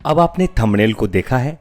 अब आपने थंबनेल को देखा है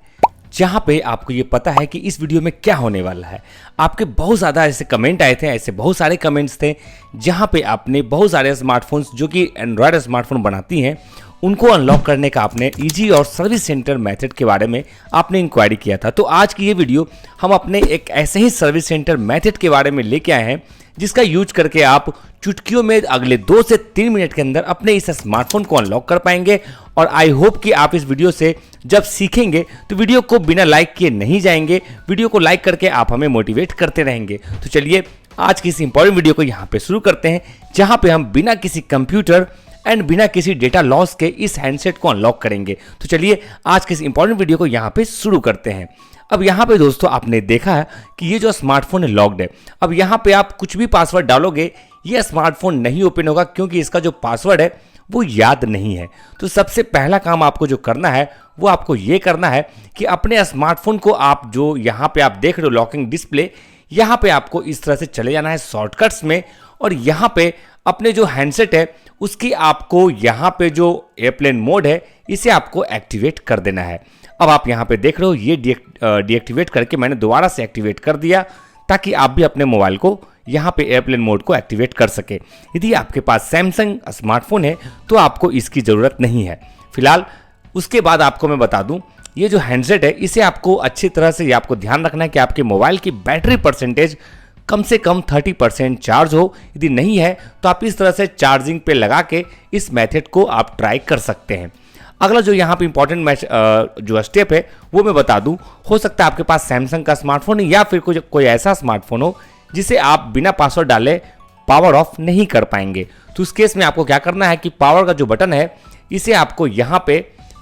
जहां पे आपको ये पता है कि इस वीडियो में क्या होने वाला है। आपके बहुत ज़्यादा ऐसे कमेंट आए थे, ऐसे बहुत सारे कमेंट्स थे जहां पे आपने बहुत सारे स्मार्टफोन्स जो कि एंड्रॉयड स्मार्टफोन बनाती हैं उनको अनलॉक करने का आपने ईजी और सर्विस सेंटर मेथड के बारे में आपने इंक्वायरी किया था। तो आज की ये वीडियो हम अपने एक ऐसे ही सर्विस सेंटर मेथड के बारे में लेके आए हैं जिसका यूज करके आप चुटकियों में अगले 2 से 3 मिनट के अंदर अपने इस स्मार्टफोन को अनलॉक कर पाएंगे। और आई होप कि आप इस वीडियो से जब सीखेंगे तो वीडियो को बिना लाइक किए नहीं जाएंगे, वीडियो को लाइक करके आप हमें मोटिवेट करते रहेंगे। तो चलिए आज की इस इंपॉर्टेंट वीडियो को यहाँ पे शुरू करते हैं जहाँ पे हम बिना किसी कंप्यूटर एंड बिना किसी डेटा लॉस के इस हैंडसेट को अनलॉक करेंगे। तो चलिए आज के इस इंपॉर्टेंट वीडियो को यहाँ पे शुरू करते हैं। अब यहाँ पे दोस्तों आपने देखा है कि ये जो स्मार्टफोन है लॉक्ड है। अब यहाँ पे आप कुछ भी पासवर्ड डालोगे ये स्मार्टफोन नहीं ओपन होगा क्योंकि इसका जो पासवर्ड है वो याद नहीं है। तो सबसे पहला काम आपको जो करना है वो आपको ये करना है कि अपने स्मार्टफोन को आप जो यहाँ पे आप देख रहे हो लॉकिंग डिस्प्ले, यहाँ पे आपको इस तरह से चले जाना है शॉर्टकट्स में और यहाँ पे अपने जो हैंडसेट है उसकी आपको यहाँ पे जो एयरप्लेन मोड है इसे आपको एक्टिवेट कर देना है। अब आप यहाँ पे देख रहे हो ये डीएक्टिवेट करके मैंने दोबारा से एक्टिवेट कर दिया ताकि आप भी अपने मोबाइल को यहाँ पे एयरप्लेन मोड को एक्टिवेट कर सके। यदि आपके पास सैमसंग स्मार्टफोन है तो आपको इसकी ज़रूरत नहीं है फिलहाल। उसके बाद आपको मैं बता दूं ये जो हैंडसेट है इसे आपको अच्छी तरह से आपको ध्यान रखना है कि आपके मोबाइल की बैटरी परसेंटेज कम से कम 30% चार्ज हो। यदि नहीं है तो आप इस तरह से चार्जिंग पे लगा के इस मेथड को आप ट्राई कर सकते हैं। अगला जो यहाँ पे इंपॉर्टेंट जो स्टेप है वो मैं बता दूं, हो सकता है आपके पास सैमसंग का स्मार्टफोन है या फिर कोई ऐसा स्मार्टफोन हो जिसे आप बिना पासवर्ड डाले पावर ऑफ नहीं कर पाएंगे। तो उस केस में आपको क्या करना है कि पावर का जो बटन है इसे आपको यहाँ पे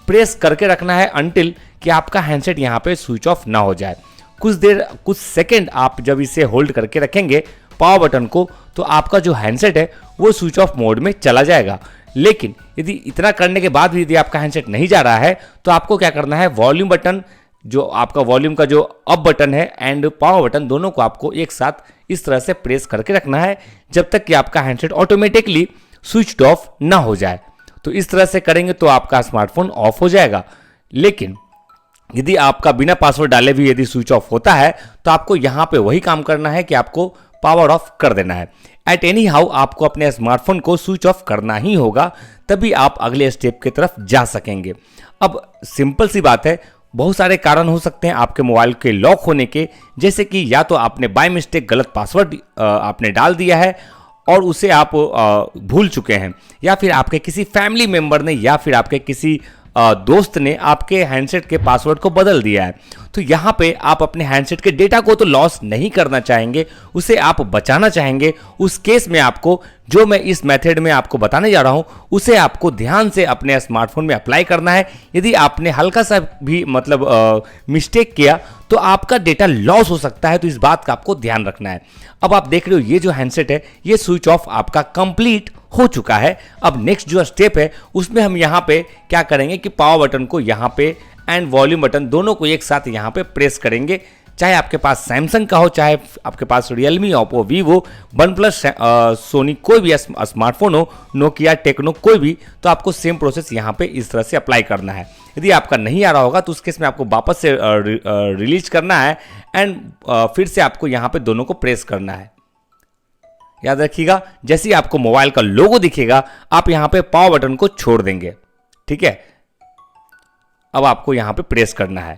प्रेस करके रखना है अनटिल कि आपका हैंडसेट यहाँ पे स्विच ऑफ ना हो जाए। कुछ सेकेंड आप जब इसे होल्ड करके रखेंगे पावर बटन को तो आपका जो हैंडसेट है वो स्विच ऑफ मोड में चला जाएगा। लेकिन यदि इतना करने के बाद भी यदि आपका हैंडसेट नहीं जा रहा है तो आपको क्या करना है, वॉल्यूम बटन जो आपका वॉल्यूम का जो अप बटन है एंड पावर बटन दोनों को आपको एक साथ इस तरह से प्रेस करके रखना है जब तक कि आपका हैंडसेट ऑटोमेटिकली स्विच ऑफ ना हो जाए। तो इस तरह से करेंगे तो आपका स्मार्टफोन ऑफ हो जाएगा। लेकिन यदि आपका बिना पासवर्ड डाले भी यदि स्विच ऑफ होता है तो आपको यहाँ पे वही काम करना है कि आपको पावर ऑफ कर देना है। एट एनी हाउ आपको अपने स्मार्टफोन को स्विच ऑफ करना ही होगा तभी आप अगले स्टेप की तरफ जा सकेंगे। अब सिंपल सी बात है, बहुत सारे कारण हो सकते हैं आपके मोबाइल के लॉक होने के, जैसे कि या तो आपने बाय मिस्टेक गलत पासवर्ड आपने डाल दिया है और उसे आप भूल चुके हैं, या फिर आपके किसी फैमिली मेंबर ने या फिर आपके किसी दोस्त ने आपके हैंडसेट के पासवर्ड को बदल दिया है। तो यहाँ पे आप अपने हैंडसेट के डेटा को तो लॉस नहीं करना चाहेंगे, उसे आप बचाना चाहेंगे। उस केस में आपको जो मैं इस मेथड में आपको बताने जा रहा हूँ उसे आपको ध्यान से अपने स्मार्टफोन में अप्लाई करना है। यदि आपने हल्का सा भी मिस्टेक किया तो आपका डेटा लॉस हो सकता है, तो इस बात का आपको ध्यान रखना है। अब आप देख रहे हो ये जो हैंडसेट है ये स्विच ऑफ आपका कंप्लीट हो चुका है। अब नेक्स्ट जो स्टेप है उसमें हम यहाँ पे क्या करेंगे कि पावर बटन को यहाँ पे एंड वॉल्यूम बटन दोनों को एक साथ यहाँ पे प्रेस करेंगे। चाहे आपके पास सैमसंग का हो, चाहे आपके पास Realme, Oppo, Vivo, OnePlus, Sony कोई भी स्मार्टफोन हो, नोकिया, टेक्नो कोई भी, तो आपको सेम प्रोसेस यहाँ पे इस तरह से अप्लाई करना है। यदि आपका नहीं आ रहा होगा तो उस केस में आपको वापस से रिलीज करना है एंड फिर से आपको यहाँ पे दोनों को प्रेस करना है। याद रखिएगा जैसे ही आपको मोबाइल का लोगो दिखेगा आप यहाँ पे पावर बटन को छोड़ देंगे, ठीक है। अब आपको यहाँ पे प्रेस करना है।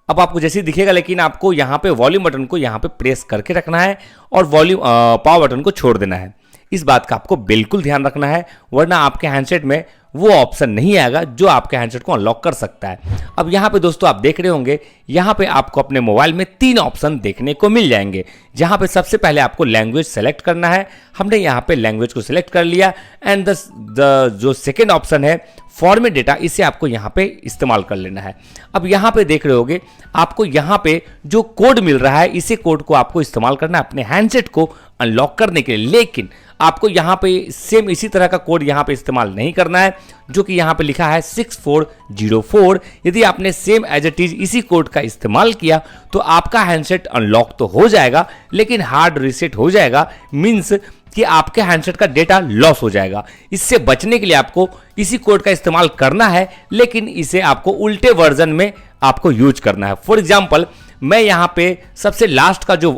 अब आपको जैसे ही दिखेगा लेकिन आपको यहाँ पे वॉल्यूम बटन को यहाँ पे प्रेस करके रखना है और वॉल्यूम पावर बटन को छोड़ देना है। इस बात का आपको बिल्कुल ध्यान रखना है वरना आपके हैंडसेट में वो ऑप्शन नहीं आएगा जो आपके हैंडसेट को अनलॉक कर सकता है। अब यहाँ पे दोस्तों आप देख रहे होंगे यहाँ पे आपको अपने मोबाइल में 3 ऑप्शन देखने को मिल जाएंगे, जहाँ पे सबसे पहले आपको लैंग्वेज सेलेक्ट करना है। हमने यहाँ पे लैंग्वेज को सिलेक्ट कर लिया एंड जो सेकेंड ऑप्शन है फॉर्मेट डेटा, इसे आपको यहाँ पे इस्तेमाल कर लेना है। अब यहाँ पे देख रहे होगे आपको यहाँ पे जो कोड मिल रहा है इसी कोड को आपको इस्तेमाल करना है अपने हैंडसेट को अनलॉक करने के लिए। लेकिन आपको यहाँ पे सेम इसी तरह का कोड यहाँ पे इस्तेमाल नहीं करना है जो कि यहाँ पे लिखा है 6404। यदि आपने सेम एज इट इज इसी कोड का इस्तेमाल किया तो आपका हैंडसेट अनलॉक तो हो जाएगा लेकिन हार्ड रीसेट हो जाएगा। मीन्स कि आपके हैंडसेट का डेटा लॉस हो जाएगा। इससे बचने के लिए आपको इसी कोड का इस्तेमाल करना है, लेकिन इसे आपको उल्टे वर्जन में आपको यूज करना है। फॉर एग्जाम्पल, मैं यहाँ पे सबसे लास्ट का जो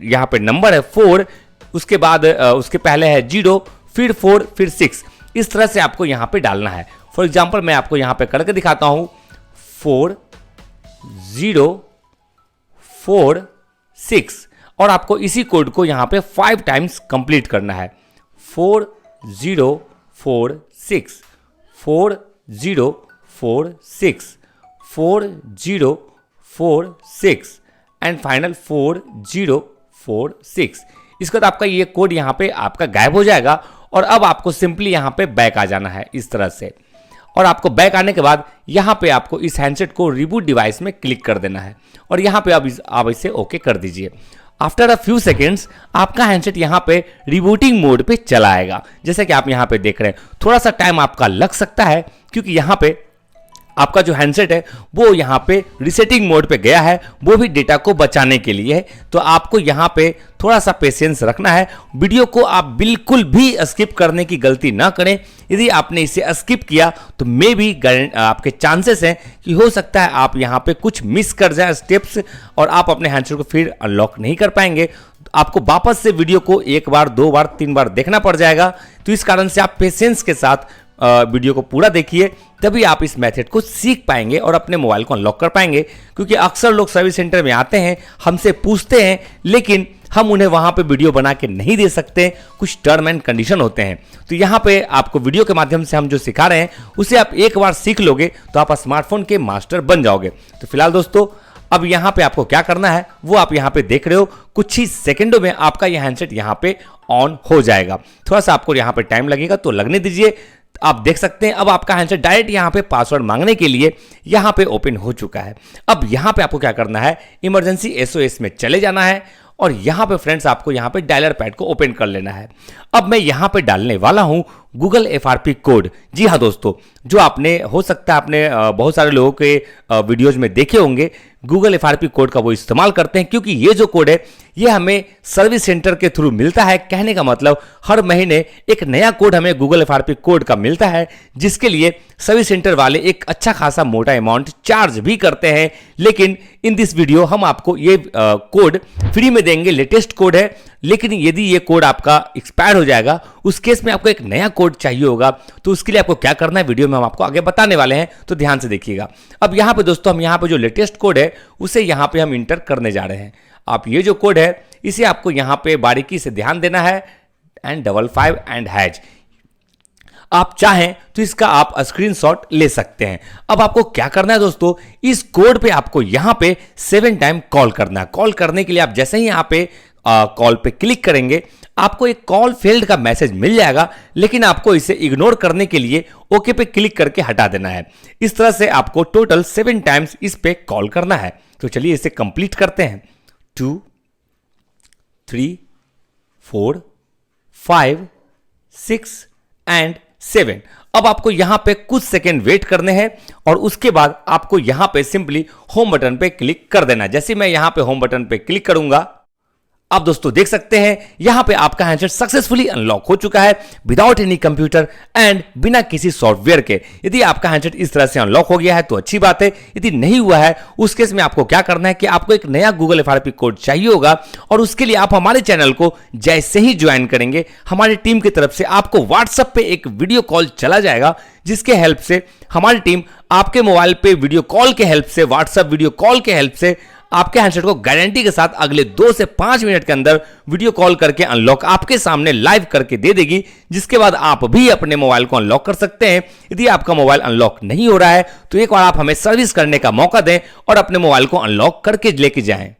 यहाँ पे नंबर है 4, उसके बाद उसके पहले है 0, फिर 4, फिर 6, इस तरह से आपको यहाँ पे डालना है। फॉर एग्जाम्पल, मैं आपको यहाँ पे करके दिखाता हूँ 4 0 4 6, और आपको इसी कोड को यहाँ पे 5 टाइम्स कंप्लीट करना है। 4 0 4 6 4 0 4 6 4 0 4 6 एंड फाइनल 4 0 4 6। इसके बाद आपका ये कोड यहाँ पे आपका गायब हो जाएगा और अब आपको सिंपली यहाँ पे बैक आ जाना है इस तरह से। और आपको बैक आने के बाद यहाँ पे आपको इस हैंडसेट को रिबूट डिवाइस में क्लिक कर देना है और यहाँ पे अब आप इसे ओके कर दीजिए। आफ्टर अ फ्यू सेकेंड्स आपका हैंडसेट यहाँ पे रिबूटिंग मोड पे चला आएगा, जैसे कि आप यहाँ पे देख रहे हैं। थोड़ा सा टाइम आपका लग सकता है क्योंकि यहाँ पे आपका जो हैंडसेट है वो यहाँ पे रिसेटिंग मोड पे गया है, वो भी डेटा को बचाने के लिए है। तो आपको यहाँ पे थोड़ा सा पेशेंस रखना है। वीडियो को आप बिल्कुल भी स्किप करने की गलती ना करें। यदि आपने इसे स्किप किया तो मे भी आपके चांसेस हैं कि हो सकता है आप यहाँ पे कुछ मिस कर जाए स्टेप्स और आप अपने हैंडसेट को फिर अनलॉक नहीं कर पाएंगे। आपको वापस से वीडियो को 1 बार 2 बार 3 बार देखना पड़ जाएगा। तो इस कारण से आप पेशेंस के साथ वीडियो को पूरा देखिए, तभी आप इस मेथड को सीख पाएंगे और अपने मोबाइल को अनलॉक कर पाएंगे। क्योंकि अक्सर लोग सर्विस सेंटर में आते हैं, हमसे पूछते हैं, लेकिन हम उन्हें वहां पे वीडियो बना के नहीं दे सकते, कुछ टर्म एंड कंडीशन होते हैं। तो यहाँ पे आपको वीडियो के माध्यम से हम जो सिखा रहे हैं उसे आप एक बार सीख लोगे तो आप स्मार्टफोन के मास्टर बन जाओगे। तो फिलहाल दोस्तों, अब यहाँ पे आपको क्या करना है वो आप यहाँ पे देख रहे हो। कुछ ही सेकंडों में आपका यह हैंडसेट यहाँ पे ऑन हो जाएगा। थोड़ा सा आपको यहाँ पे टाइम लगेगा तो लगने दीजिए। आप देख सकते हैं अब आपका हैंडसेट डायरेक्ट यहाँ पे पासवर्ड मांगने के लिए यहाँ पे ओपन हो चुका है। अब यहाँ पे आपको क्या करना है, इमरजेंसी SOS में चले जाना है और यहाँ पे फ्रेंड्स आपको यहाँ पे डायलर पैड को ओपन कर लेना है। अब मैं यहाँ पे डालने वाला हूँ गूगल FRP कोड। जी हाँ दोस्तों, जो आपने हो सकता है आपने बहुत सारे लोगों के वीडियोज में देखे होंगे, गूगल FRP कोड का वो इस्तेमाल करते हैं क्योंकि ये जो कोड है ये हमें सर्विस सेंटर के थ्रू मिलता है। कहने का मतलब हर महीने एक नया कोड हमें गूगल FRP कोड का मिलता है, जिसके लिए सर्विस सेंटर वाले एक अच्छा खासा मोटा अमाउंट चार्ज भी करते हैं। लेकिन इन दिस वीडियो हम आपको ये कोड फ्री में देंगे। लेटेस्ट कोड है, लेकिन यदि ये कोड आपका एक्सपायर हो जाएगा उस केस में आपको एक नया कोड चाहिए होगा। तो उसके लिए आपको क्या करना है वीडियो में हम आपको आगे बताने वाले हैं, तो ध्यान से देखिएगा। अब यहाँ पे दोस्तों हम यहाँ पे जो लेटेस्ट कोड है उसे यहाँ पे हम इंटर करने जा रहे हैं। आप ये जो कोड है इसे आपको यहाँ पे बारीकी से ध्यान देना है एंड 55 एंड हैज। आप चाहें तो इसका आप स्क्रीनशॉट ले सकते हैं। अब आपको क्या करना है दोस्तों, इस कोड पे आपको यहाँ पे 7 टाइम कॉल करना है। कॉल करने के लिए आप जैसे ही यहाँ पे कॉल पे क्लिक करेंगे आपको एक कॉल फेल्ड का मैसेज मिल जाएगा, लेकिन आपको इसे इग्नोर करने के लिए ओके पे क्लिक करके हटा देना है। इस तरह से आपको टोटल 7 टाइम्स इस पे कॉल करना है। तो चलिए इसे कंप्लीट करते हैं। 2 3 4 5 6 एंड 7। अब आपको यहां पे कुछ सेकेंड वेट करने हैं और उसके बाद आपको यहां पे सिंपली होम बटन पे क्लिक कर देना है। जैसे मैं यहां पे होम बटन पे क्लिक करूंगा, आप दोस्तों देख सकते हैं यहां पे आपका हैंडसेट सक्सेसफुली अनलॉक हो चुका है विदाउट एनी कंप्यूटर एंड बिना किसी सॉफ्टवेयर के। यदि आपका हैंडसेट इस तरह से अनलॉक हो गया है तो अच्छी बात है। यदि नहीं हुआ है उस केस में आपको क्या करना है कि आपको एक नया गूगल FRP कोड चाहिए होगा और उसके लिए आप हमारे चैनल को जैसे ही ज्वाइन करेंगे हमारी टीम की तरफ से आपको व्हाट्सएप पे एक वीडियो कॉल चला जाएगा, जिसके हेल्प से हमारी टीम आपके मोबाइल पे वीडियो कॉल के हेल्प से, व्हाट्सएप वीडियो कॉल के हेल्प से आपके हैंडसेट को गारंटी के साथ अगले 2 से 5 मिनट के अंदर वीडियो कॉल करके अनलॉक आपके सामने लाइव करके दे देगी, जिसके बाद आप भी अपने मोबाइल को अनलॉक कर सकते हैं। यदि आपका मोबाइल अनलॉक नहीं हो रहा है तो एक बार आप हमें सर्विस करने का मौका दें और अपने मोबाइल को अनलॉक करके लेके जाएं।